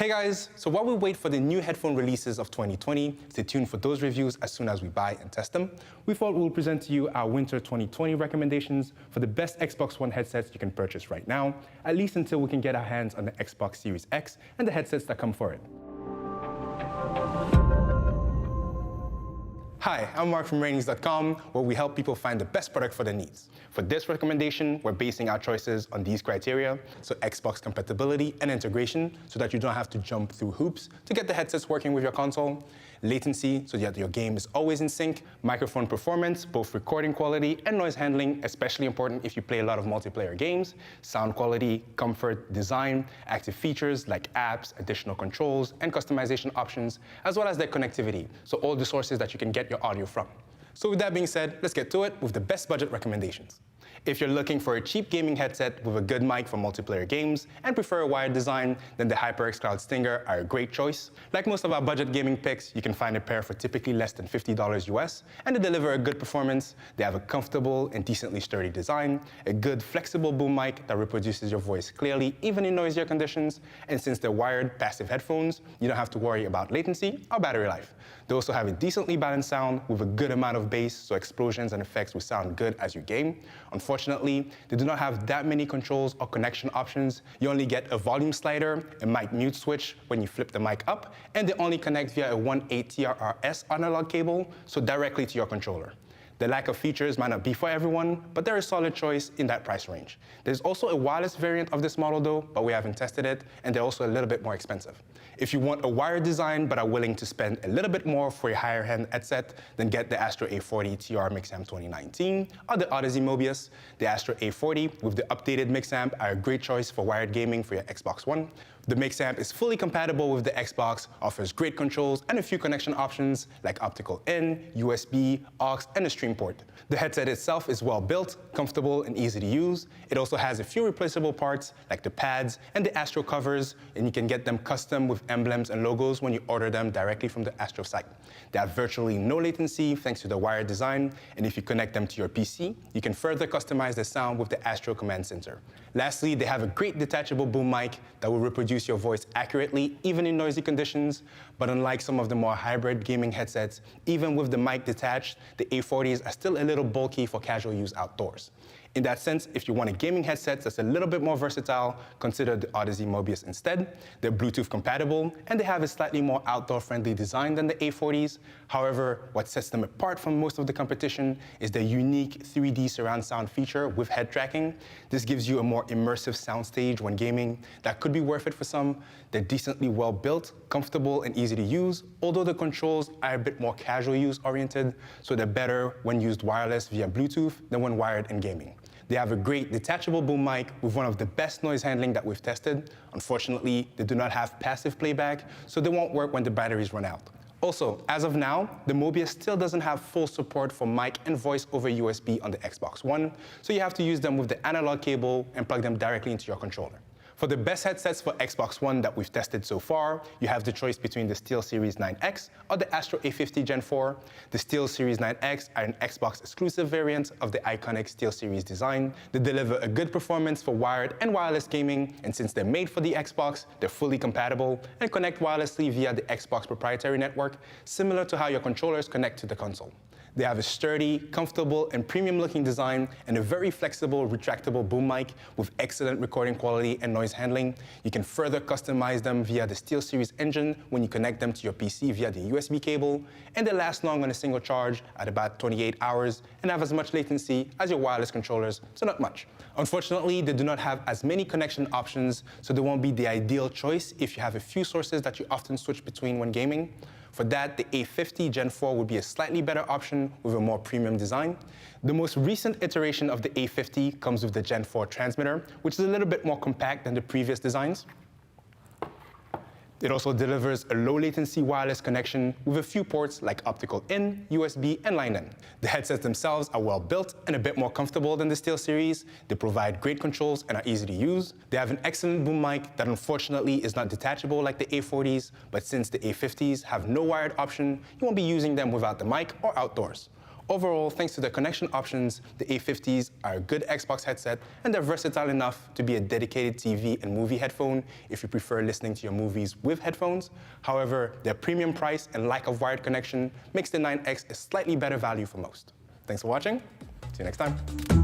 Hey guys, so while we wait for the new headphone releases of 2020, stay tuned for those reviews as soon as we buy and test them. We thought we'll present to you our winter 2020 recommendations for the best Xbox One headsets you can purchase right now, at least until we can get our hands on the Xbox Series X and the headsets that come for it. Hi, I'm Mark from Rainings.com, where we help people find the best product for their needs. For this recommendation, we're basing our choices on these criteria, so Xbox compatibility and integration, so that you don't have to jump through hoops to get the headsets working with your console, latency, so that your game is always in sync, microphone performance, both recording quality and noise handling, especially important if you play a lot of multiplayer games, sound quality, comfort, design, active features like apps, additional controls, and customization options, as well as their connectivity, so all the sources that you can get your audio from. So with that being said, let's get to it with the best budget recommendations. If you're looking for a cheap gaming headset with a good mic for multiplayer games and prefer a wired design, then the HyperX Cloud Stinger are a great choice. Like most of our budget gaming picks, you can find a pair for typically less than $50 US, and they deliver a good performance. They have a comfortable and decently sturdy design, a good flexible boom mic that reproduces your voice clearly even in noisier conditions, and since they're wired passive headphones, you don't have to worry about latency or battery life. They also have a decently balanced sound with a good amount of bass, so explosions and effects will sound good as you game. Unfortunately, they do not have that many controls or connection options. You only get a volume slider, a mic mute switch when you flip the mic up, and they only connect via a 1.8 TRRS analog cable, so directly to your controller. The lack of features might not be for everyone, but they're a solid choice in that price range. There's also a wireless variant of this model though, but we haven't tested it, and they're also a little bit more expensive. If you want a wired design but are willing to spend a little bit more for a higher-end headset, then get the ASTRO A40 TR Mixamp 2019 or the Odyssey Mobius. The ASTRO A40 with the updated Mixamp are a great choice for wired gaming for your Xbox One. The Mixamp is fully compatible with the Xbox, offers great controls and a few connection options like optical in, USB, aux, and a stream port. The headset itself is well built, comfortable, and easy to use. It also has a few replaceable parts like the pads and the Astro covers, and you can get them custom with emblems and logos when you order them directly from the Astro site. They have virtually no latency thanks to the wired design, and if you connect them to your PC, you can further customize the sound with the Astro Command Center. Lastly, they have a great detachable boom mic that will reproduce your voice accurately, even in noisy conditions. But unlike some of the more hybrid gaming headsets, even with the mic detached, the A40s are still a little bulky for casual use outdoors. In that sense, if you want a gaming headset that's a little bit more versatile, consider the Odyssey Mobius instead. They're Bluetooth compatible, and they have a slightly more outdoor-friendly design than the A40s. However, what sets them apart from most of the competition is their unique 3D surround sound feature with head tracking. This gives you a more immersive soundstage when gaming. That could be worth it for some. They're decently well-built, comfortable, and easy to use, although the controls are a bit more casual use oriented, so they're better when used wireless via Bluetooth than when wired in gaming. They have a great detachable boom mic with one of the best noise handling that we've tested. Unfortunately, they do not have passive playback, so they won't work when the batteries run out. Also, as of now, the Mobius still doesn't have full support for mic and voice over USB on the Xbox One, so you have to use them with the analog cable and plug them directly into your controller. For the best headsets for Xbox One that we've tested so far, you have the choice between the SteelSeries 9X or the ASTRO A50 Gen 4. The SteelSeries 9X are an Xbox exclusive variant of the iconic SteelSeries design. They deliver a good performance for wired and wireless gaming, and since they're made for the Xbox, they're fully compatible and connect wirelessly via the Xbox proprietary network, similar to how your controllers connect to the console. They have a sturdy, comfortable, and premium-looking design and a very flexible, retractable boom mic with excellent recording quality and noise handling. You can further customize them via the SteelSeries engine when you connect them to your PC via the USB cable, and they last long on a single charge at about 28 hours and have as much latency as your wireless controllers, so not much. Unfortunately, they do not have as many connection options, so they won't be the ideal choice if you have a few sources that you often switch between when gaming. For that, the A50 Gen 4 would be a slightly better option with a more premium design. The most recent iteration of the A50 comes with the Gen 4 transmitter, which is a little bit more compact than the previous designs. It also delivers a low-latency wireless connection with a few ports like optical in, USB, and line in. The headsets themselves are well-built and a bit more comfortable than the SteelSeries. They provide great controls and are easy to use. They have an excellent boom mic that unfortunately is not detachable like the A40s, but since the A50s have no wired option, you won't be using them without the mic or outdoors. Overall, thanks to the connection options, the A50s are a good Xbox headset, and they're versatile enough to be a dedicated TV and movie headphone if you prefer listening to your movies with headphones. However, their premium price and lack of wired connection makes the 9X a slightly better value for most. Thanks for watching. See you next time.